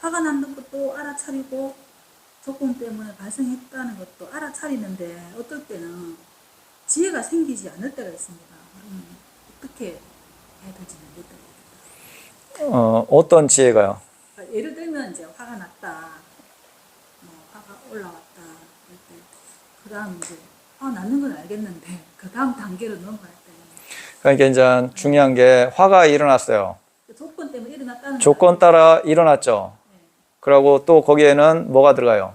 화가 나는 것도 알아차리고 조건 때문에 발생했다는 것도 알아차리는데 어떨 때는 지혜가 생기지 않을 때가 있습니다. 어떻게 해야 될지 모르겠다. 어떤 지혜가요? 그러니까 예를 들면 이제 화가 났다, 화가 올라왔다, 그 다음 이제 났는 건 알겠는데 그 다음 단계로 넘어갈 때 그러니까 이제 중요한 게 화가 일어났어요. 조건 때문에 일어났다는 조건 따라 일어났죠. 그리고 또 거기에는 뭐가 들어가요?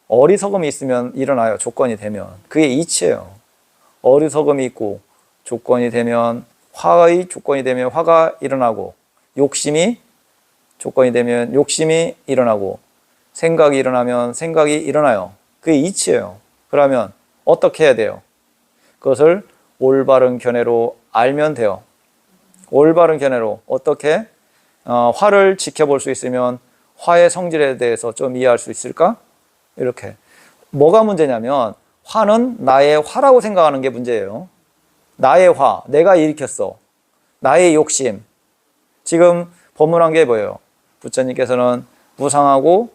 어리석음이 있으면 일어나요. 조건이 되면. 그게 이치예요. 어리석음이 있고 조건이 되면 화의 조건이 되면 화가 일어나고 욕심이 조건이 되면 욕심이 일어나고 생각이 일어나면 생각이 일어나요. 그게 이치예요. 그러면 어떻게 해야 돼요? 그것을 올바른 견해로 알면 돼요. 올바른 견해로 어떻게 화를 지켜볼 수 있으면 화의 성질에 대해서 좀 이해할 수 있을까? 이렇게. 뭐가 문제냐면 화는 나의 화라고 생각하는 게 문제예요. 나의 화, 내가 일으켰어. 나의 욕심. 지금 법문한 게 뭐예요? 부처님께서는 무상하고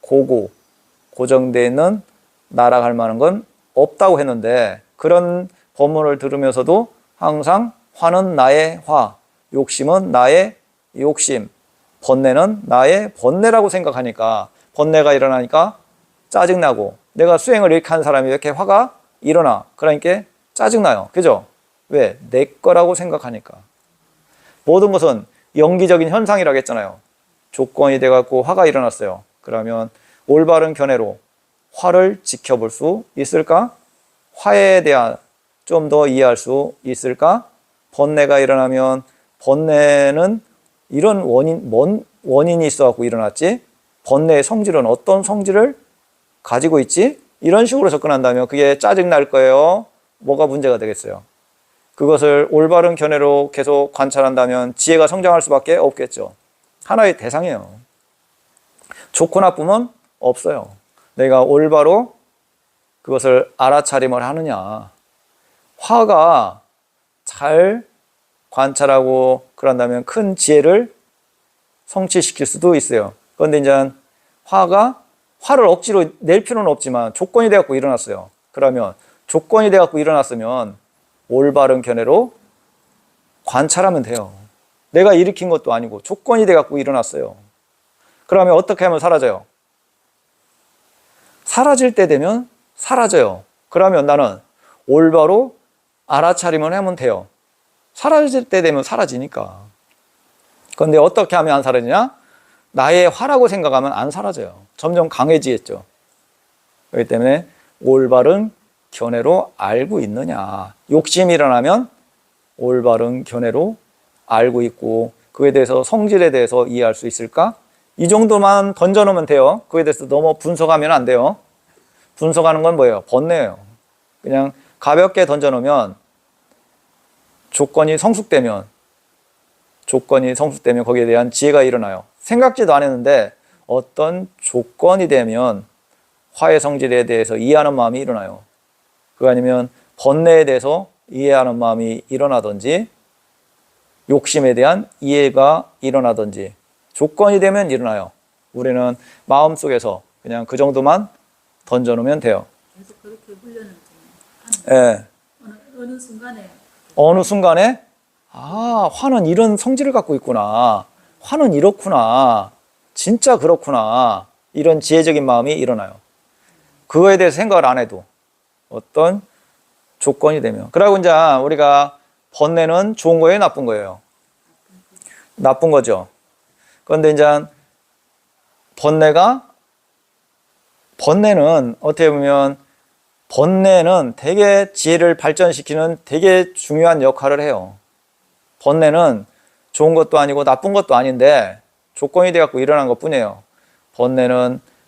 고고, 고정되어 있는 나라 할 만한 건 없다고 했는데 그런 법문을 들으면서도 항상 화는 나의 화, 욕심은 나의 욕심, 번뇌는 나의 번뇌라고 생각하니까 번뇌가 일어나니까 짜증나고 내가 수행을 이렇게 한 사람이 왜 이렇게 화가 일어나? 그러니까 짜증나요. 그죠? 왜? 내 거라고 생각하니까. 모든 것은 연기적인 현상이라고 했잖아요. 조건이 돼갖고 화가 일어났어요. 그러면 올바른 견해로 화를 지켜볼 수 있을까? 화에 대한 좀 더 이해할 수 있을까? 번뇌가 일어나면 번뇌는 이런 뭔 원인이 있어갖고 일어났지? 번뇌의 성질은 어떤 성질을 가지고 있지? 이런 식으로 접근한다면 그게 짜증날 거예요. 뭐가 문제가 되겠어요? 그것을 올바른 견해로 계속 관찰한다면 지혜가 성장할 수밖에 없겠죠. 하나의 대상이에요. 좋고 나쁨은 없어요. 내가 올바로 그것을 알아차림을 하느냐. 화가 잘 관찰하고 그런다면 큰 지혜를 성취시킬 수도 있어요. 그런데 이제 화를 억지로 낼 필요는 없지만 조건이 돼갖고 일어났어요. 그러면 조건이 돼갖고 일어났으면 올바른 견해로 관찰하면 돼요. 내가 일으킨 것도 아니고 조건이 돼갖고 일어났어요. 그러면 어떻게 하면 사라져요? 사라질 때 되면 사라져요. 그러면 나는 올바로 알아차림을 하면 돼요. 사라질 때 되면 사라지니까. 그런데 어떻게 하면 안 사라지냐? 나의 화라고 생각하면 안 사라져요. 점점 강해지겠죠. 그렇기 때문에 올바른 견해로 알고 있느냐. 욕심이 일어나면 올바른 견해로 알고 있고 그에 대해서 성질에 대해서 이해할 수 있을까? 이 정도만 던져놓으면 돼요. 그에 대해서 너무 분석하면 안 돼요. 분석하는 건 뭐예요? 번뇌예요. 그냥 가볍게 던져놓으면 조건이 성숙되면 거기에 대한 지혜가 일어나요. 생각지도 안 했는데 어떤 조건이 되면 화의 성질에 대해서 이해하는 마음이 일어나요. 그거 아니면 번뇌에 대해서 이해하는 마음이 일어나든지 욕심에 대한 이해가 일어나든지 조건이 되면 일어나요. 우리는 마음속에서 그냥 그 정도만 던져놓으면 돼요. 계속 그렇게 훈련을 예. 어느 어느 순간에 화는 이런 성질을 갖고 있구나. 화는 이렇구나. 진짜 그렇구나. 이런 지혜적인 마음이 일어나요. 그거에 대해서 생각을 안 해도 어떤 조건이 되면. 그러고 이제 우리가 번뇌는 좋은 거예요, 나쁜 거예요? 나쁜 거죠. 그런데 이제 번뇌는 어떻게 보면 번뇌는 되게 지혜를 발전시키는 되게 중요한 역할을 해요. 번뇌는 좋은 것도 아니고 나쁜 것도 아닌데 조건이 돼갖고 일어난 것 뿐이에요.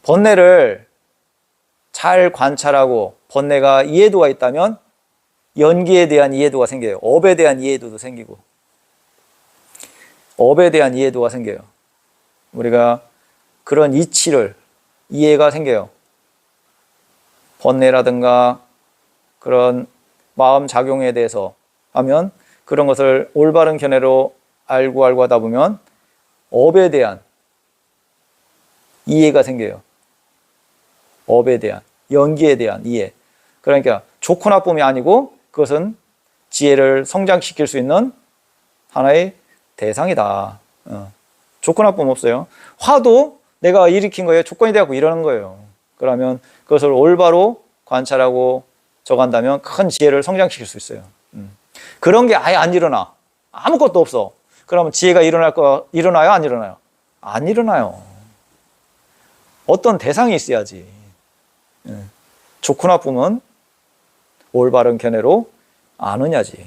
번뇌를 잘 관찰하고 번뇌가 이해도가 있다면 연기에 대한 이해도가 생겨요. 업에 대한 이해도도 생기고 업에 대한 이해도가 생겨요. 우리가 그런 이해가 생겨요. 번뇌라든가 그런 마음 작용에 대해서 하면 그런 것을 올바른 견해로 알고 하다 보면 업에 대한 이해가 생겨요. 업에 대한, 연기에 대한 이해. 그러니까 좋고 나쁨이 아니고 그것은 지혜를 성장시킬 수 있는 하나의 대상이다. 좋고 나쁨 없어요. 화도 내가 일으킨 거에 조건이 되고 이러는 거예요. 그러면 그것을 올바로 관찰하고 적한다면 큰 지혜를 성장시킬 수 있어요. 그런 게 아예 안 일어나. 아무것도 없어. 그러면 지혜가 일어나요? 안 일어나요? 안 일어나요. 어떤 대상이 있어야지. 좋고 나쁨은 올바른 견해로 아느냐지.